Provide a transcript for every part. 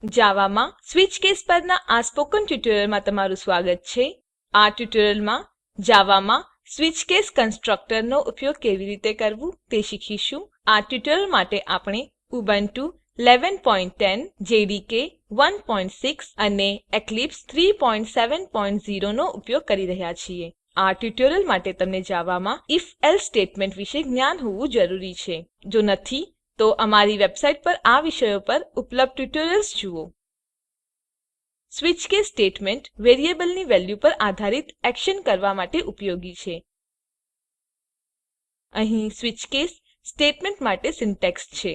જાવામાં switch case પરના આ સ્પોકન ટ્યુટોરીયલમાં તમારું સ્વાગત છે. આ ટ્યુટોરીયલમાં જાવામાં સ્વિચ કેસ કન્સ્ટ્રક્ટરનો ઉપયોગ કેવી રીતે કરવું તે શીખીશું. આ ટ્યુટોરીયલ માટે આપણે ઉબુન્ટુ 11.10 જેડીકે 16 અને એક્લિપ્સ 370 નો ઉપયોગ કરી રહ્યા છીએ. આ ટ્યુટોરીયલ માટે તમને જાવામાં if એલ્સે સ્ટેટમેન્ટ વિશે જ્ઞાન હોવું જરૂરી છે. જો નથી તો અમારી વેબસાઇટ પર આ વિષયો પર ઉપલબ્ધ ટ્યુટોરિયલ્સ જુઓ. સ્વિચ કેસ સ્ટેટમેન્ટ વેરિયેબલની વેલ્યુ પર આધારિત એક્શન કરવા માટે ઉપયોગી છે. અહીં સ્વિચ કેસ સ્ટેટમેન્ટ માટે સિન્ટેક્સ છે.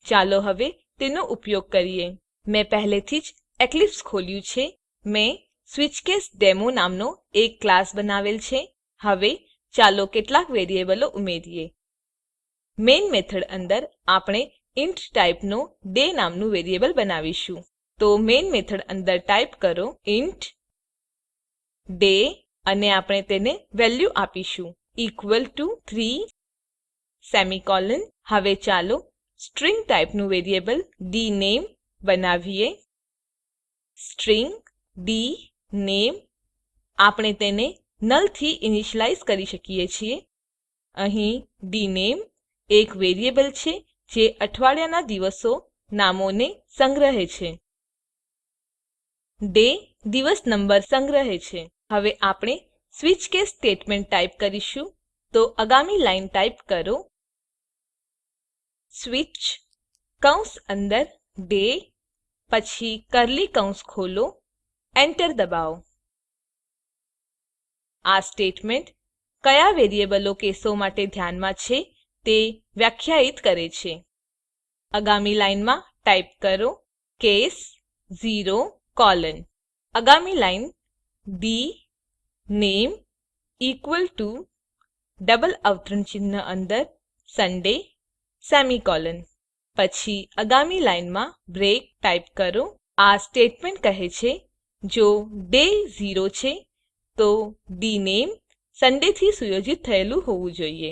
ચાલો હવે તેનો ઉપયોગ કરીએ. મેં પહેલેથી જ એક્લિપ્સ ખોલ્યું છે. મેં સ્વિચકેસડેમો નામનો એક ક્લાસ બનાવેલ છે. હવે ચાલો કેટલાક વેરિયેબલો ઉમેરીએ. મેઇન મેથડ અંદર આપણે ઇન્ટ ટાઇપનો ડે નામનું વેરિયેબલ બનાવીશું. તો મેઇન મેથડ અંદર ટાઇપ કરો ઇન્ટ ડે અને આપણે તેને વેલ્યુ આપીશું ઇક્વલ ટુ 3 સેમિકોલોન. હવે ચાલો સ્ટ્રિંગ ટાઇપનું વેરિયેબલ ડીનેમ બનાવીએ. સ્ટ્રિંગ ડીનેમ આપણે તેને નલ થી ઇનિશિયલાઇઝ કરી શકીએ છીએ. અહીં ડીનેમ એક વેરિયેબલ છે જે અઠવાડિયાના દિવસો નામોને સંગ્રહે છે. ડે દિવસ નંબર સંગ્રહે છે. હવે આપણે સ્વિચ કેસ સ્ટેટમેન્ટ ટાઇપ કરીશું. તો આગામી લાઈન ટાઇપ કરો સ્વિચ કૌંસ અંદર ડે પછી કર્લી કૌંસ ખોલો એન્ટર દબાવો. આ સ્ટેટમેન્ટ કયા વેરિયેબલો કેસો માટે ધ્યાનમાં છે તે વ્યાખ્યાયિત કરે છે. આગામી લાઈનમાં ટાઇપ કરો કેસ 0 કોલન. આગામી line dname equal to double અવતરણ ચિહ્ન અંદર સન્ડે સેમિકોલોન. પછી આગામી લાઈનમાં બ્રેક ટાઇપ કરો. આ સ્ટેટમેન્ટ કહે છે જો ડે 0 છે તો ડીનેમ સન્ડે થી સુયોજિત થયેલું હોવું જોઈએ.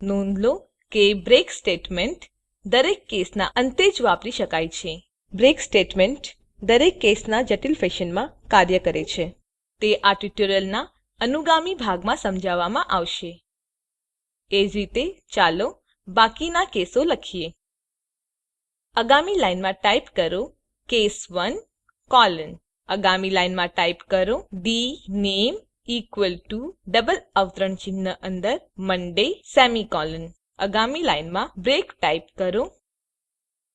નોંધ લો કે બ્રેક સ્ટેટમેન્ટ દરેક કેસના અંતે જ વાપરી શકાય છે. બ્રેક સ્ટેટમેન્ટ દરેક કેસના જટિલ ફેશનમાં કાર્ય કરે છે. તે આ ટ્યુટોરીયલના અનુગામી ભાગમાં સમજાવવામાં આવશે. એ જ રીતે ચાલો બાકીના કેસો લખીએ. આગામી લાઈનમાં ટાઇપ કરો કેસ 1 કોલન. આગામી લાઈનમાં ટાઇપ કરો ડીનેમ ઇક્વલ ટુ ડબલ અવતરણ ચિહ્ન અંદર મંડે સેમિકોલોન. આગામી લાઈનમાં બ્રેક ટાઇપ કરો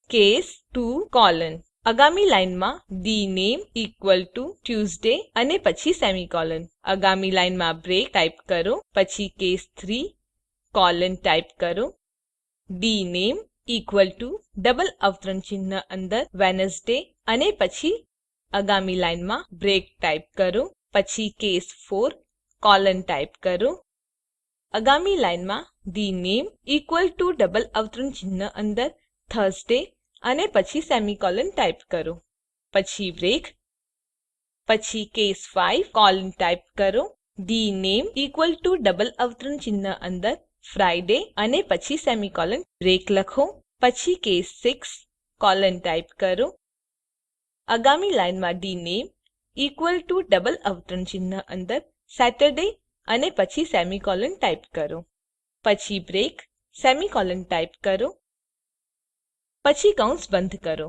કેસ 2 કોલન. આગામી લાઈનમાં ડીનેમ ઇક્વલ ટુ ટ્યુઝડે અને પછી સેમિકોલોન. આગામી લાઈનમાં બ્રેક ટાઇપ કરો પછી કેસ 3 કોલન ટાઇપ કરો ડીનેમ ઇક્વલ ટુ ડબલ અવતરણ ચિહ્ન અંદર વેડનેસડે અને પછી આગામી લાઈનમાં બ્રેક ટાઇપ કરો પછી કેસ 4 કોલન ટાઇપ કરો. આગામી લાઈનમાં ડીનેમ ઇક્વલ ટુ ડબલ અવતરણ ચિહ્ન અંદર થર્સડે અને પછી સેમિકોલોન ટાઇપ કરો પછી બ્રેક. પછી કેસ 5 કોલન ટાઇપ કરો ડીનેમ ઇક્વલ ટુ ડબલ અવતરણ ચિહ્ન અંદર ફ્રાઇડે અને પછી સેમિકોલોન બ્રેક લખો. પછી કેસ 6 કોલન ટાઇપ કરો. આગામી લાઈનમાં ડીનેમ ઇક્વલ ટુ ડબલ અવતરણ ચિહ્ન અંદર સેટરડે અને પછી સેમિકોલોન ટાઇપ કરો પછી બ્રેક સેમિકોલોન ટાઇપ કરો પછી કૌંસ બંધ કરો.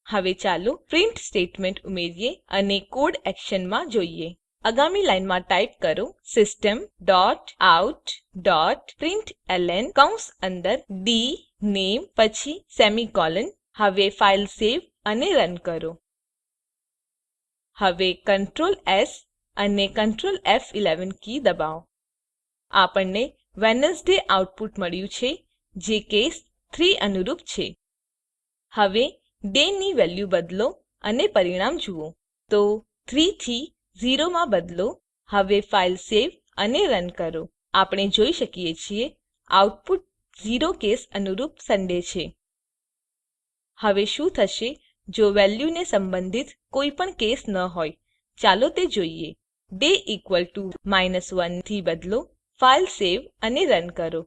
હવે ચાલો પ્રિન્ટ સ્ટેટમેન્ટ ઉમેરીએ અને કોડ એક્શનમાં જોઈએ. આગામી લાઈનમાં ટાઇપ કરો system dot out dot println કૌંસ અંદર ડીનેમ પછી સેમિકોલોન. હવે ફાઇલ સેવ અને રન કરો. હવે Ctrl S અને Ctrl F11 કી દબાવો. આપણને વેડનેસડે આઉટપુટ મળ્યું છે જે કેસ 3 અનુરૂપ છે. હવે ડે ની વેલ્યુ બદલો અને પરિણામ જુઓ. તો 3 થી 0 માં બદલો. હવે ફાઇલ સેવ અને રન કરો. આપણે જોઈ શકીએ છીએ આઉટપુટ 0 કેસ અનુરૂપ સન્ડે છે. હવે શું થશે જો વેલ્યુને સંબંધિત કોઈ પણ કેસ ન હોય? ચાલો તે જોઈએ. ડે ઇક્વલ ટુ -1 થી બદલો. ફાઇલ સેવ અને રન કરો.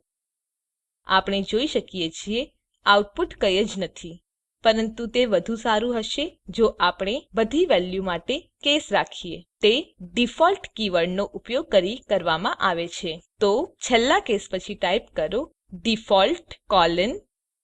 આપણે જોઈ શકીએ છીએ આઉટપુટ કંઈ જ નથી, પરંતુ તે વધુ સારું હશે જો આપણે બધી વેલ્યુ માટે કેસ રાખીએ. તે ડિફોલ્ટ કીવર્ડનો ઉપયોગ કરી કરવામાં આવે છે. તો છેલ્લા કેસ પછી ટાઈપ કરો ડિફોલ્ટ કોલન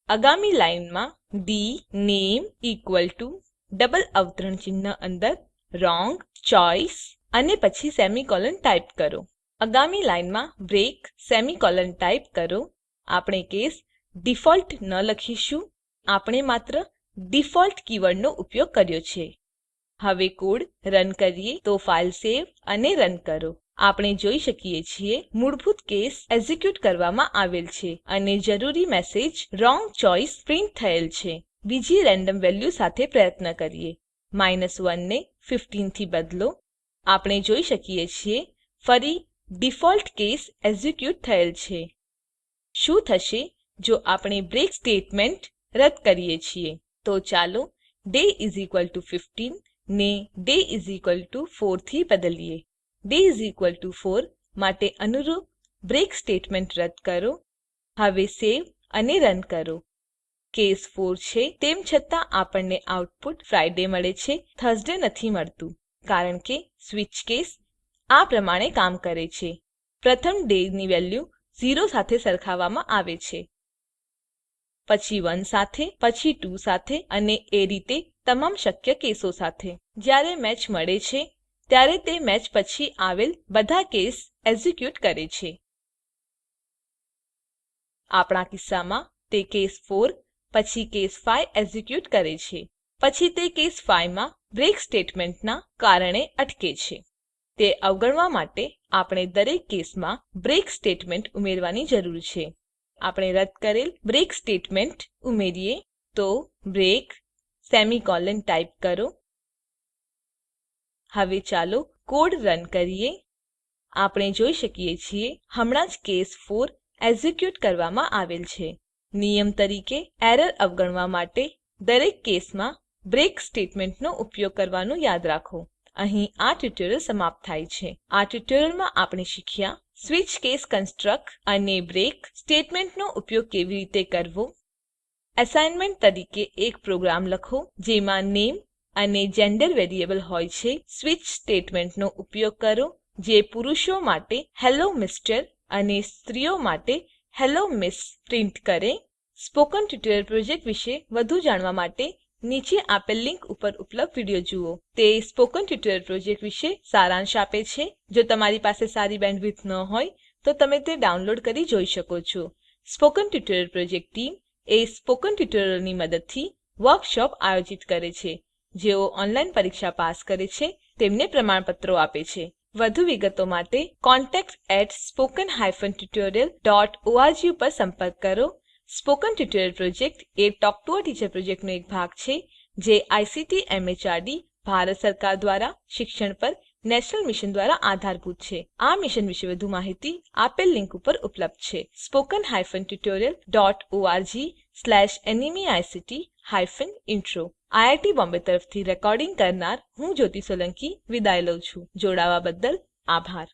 આગામી લાઈનમાં ડીનેમ ઇક્વલ ટુ ડબલ અવતરણ ચિહ્ન અંદર વ્રોંગ ચોઇસ અને પછી સેમીકોલન ટાઈપ કરો. આગામી લાઈનમાં બ્રેક સેમીકોલન ટાઈપ કરો. આપણે કેસ ડિફોલ્ટ ન લખીશું, આપણે માત્ર ડિફોલ્ટ કીવર્ડનો ઉપયોગ કર્યો છે. હવે કોડ રન કરીએ તો ફાઈલ સેવ અને રન કરો. આપણે જોઈ શકીએ છીએ મૂળભૂત કેસ એક્ઝીક્યુટ કરવામાં આવેલ છે અને જરૂરી મેસેજ વ્રોંગ ચોઇસ પ્રિન્ટ થયેલ છે. બીજી રેન્ડમ વેલ્યુ સાથે પ્રયત્ન કરીએ. -1 ને 15 થી બદલો. આપણે જોઈ શકીએ છીએ ફરી ડિફોલ્ટ કેસ એક્ઝીક્યુટ થયેલ છે. શું થશે જો આપણે બ્રેક સ્ટેટમેન્ટ રદ કરીએ છીએ? તો ચાલો day 15 ને day 4 થી બદલીએ. day 4 માટે અનુરૂપ બ્રેક સ્ટેટમેન્ટ રદ કરો. હવે સેવ અને રન કરો. કેસ 4 છે તેમ છતાં આપણને આઉટપુટ ફ્રિડે મળે છે, થર્સડે નથી મળતું, કારણ કે સ્વીચ કેસ આ પ્રમાણે કામ કરે છે. પ્રથમ ડે ની વેલ્યુ 0 સાથે સરખાવવામાં આવે છે, પછી 1 સાથે, પછી 2 સાથે અને એ રીતે તમામ શક્ય કેસો સાથે. જ્યારે મેચ મળે છે ત્યારે તે મેચ પછી આવેલ બધા કેસ એક્ઝીક્યુટ કરે છે. આપણા કિસ્સામાં તે કેસ 4 પછી કેસ 5 એક્ઝીક્યુટ કરે છે, પછી તે કેસ 5 માં બ્રેક સ્ટેટમેન્ટના કારણે અટકે છે. તે અવગણવા માટે આપણે દરેક કેસમાં બ્રેક સ્ટેટમેન્ટ ઉમેરવાની જરૂર છે. આપણે રદ કરેલ બ્રેક સ્ટેટમેન્ટ ઉમેરીએ તો બ્રેક સેમીકોલન ટાઈપ કરો. હવે ચાલો કોડ રન કરીએ. આપણે જોઈ શકીએ છીએ હમણાં જ કેસ 4 એક્ઝીક્યુટ કરવામાં આવેલ છે. નિયમ તરીકે એરર અવગણવા માટે દરેક કેસમાં બ્રેક સ્ટેટમેન્ટનો ઉપયોગ કરવાનું યાદ રાખો. અહીં આ ટ્યુટોરીયલ સમાપ્ત થાય છે. આ ટ્યુટોરીયલમાં આપણે શીખ્યા સ્વીચ કેસ કન્સ્ટ્રક્ટ અને બ્રેક સ્ટેટમેન્ટનો ઉપયોગ કેવી રીતે કરવો. એસાઇનમેન્ટ તરીકે એક પ્રોગ્રામ લખો જેમાં નેમ અને જેન્ડર વેરિયેબલ હોય છે. સ્વીચ સ્ટેટમેન્ટનો ઉપયોગ કરો જે પુરુષો માટે હેલ્લો મિસ્ટર અને સ્ત્રીઓ માટે હેલ્લો મિસ પ્રિન્ટ કરે. સ્પોકન ટ્યુટોરીયલ પ્રોજેક્ટ વિશે વધુ જાણવા માટે નીચે આપેલ લિંક ઉપર ઉપલબ્ધ વિડીયો જુઓ. તે સ્પોકન ટ્યુટોરીયલ પ્રોજેક્ટ વિશે સારાંશ આપે છે. જો તમારી પાસે સારી બેન્ડવિડ્થ ન હોય તો તમે તે ડાઉનલોડ કરી જોઈ શકો છો. સ્પોકન ટ્યુટોરીયલ પ્રોજેક્ટ ટીમ એ સ્પોકન ટ્યુટોરીયલોની મદદથી વર્કશોપ આયોજિત કરે છે. જેઓ ઓનલાઈન પરીક્ષા પાસ કરે છે તેમને પ્રમાણપત્રો આપે છે. વધુ વિગતો માટે contact@spoken-tutorial.org ઉપર સંપર્ક કરો. Spoken tutorial project A talk to a teacher પ્રોજેક્ટનો એક ભાગ છે જે આઇસીટી એમએચઆરડી ભારત સરકાર દ્વારા શિક્ષણ પર નેશનલ મિશન દ્વારા આધારભૂત છે. આ મિશન વિશે વધુ માહિતી આપેલ લિંક ઉપર ઉપલબ્ધ છે. spoken-tutorial.org/nmeict-intro આઈઆઈટી બોમ્બે તરફથી રેકોર્ડિંગ કરનાર હું જ્યોતિ સોલંકી વિદાય લઉં છું. જોડાવા બદ્દલ આભાર.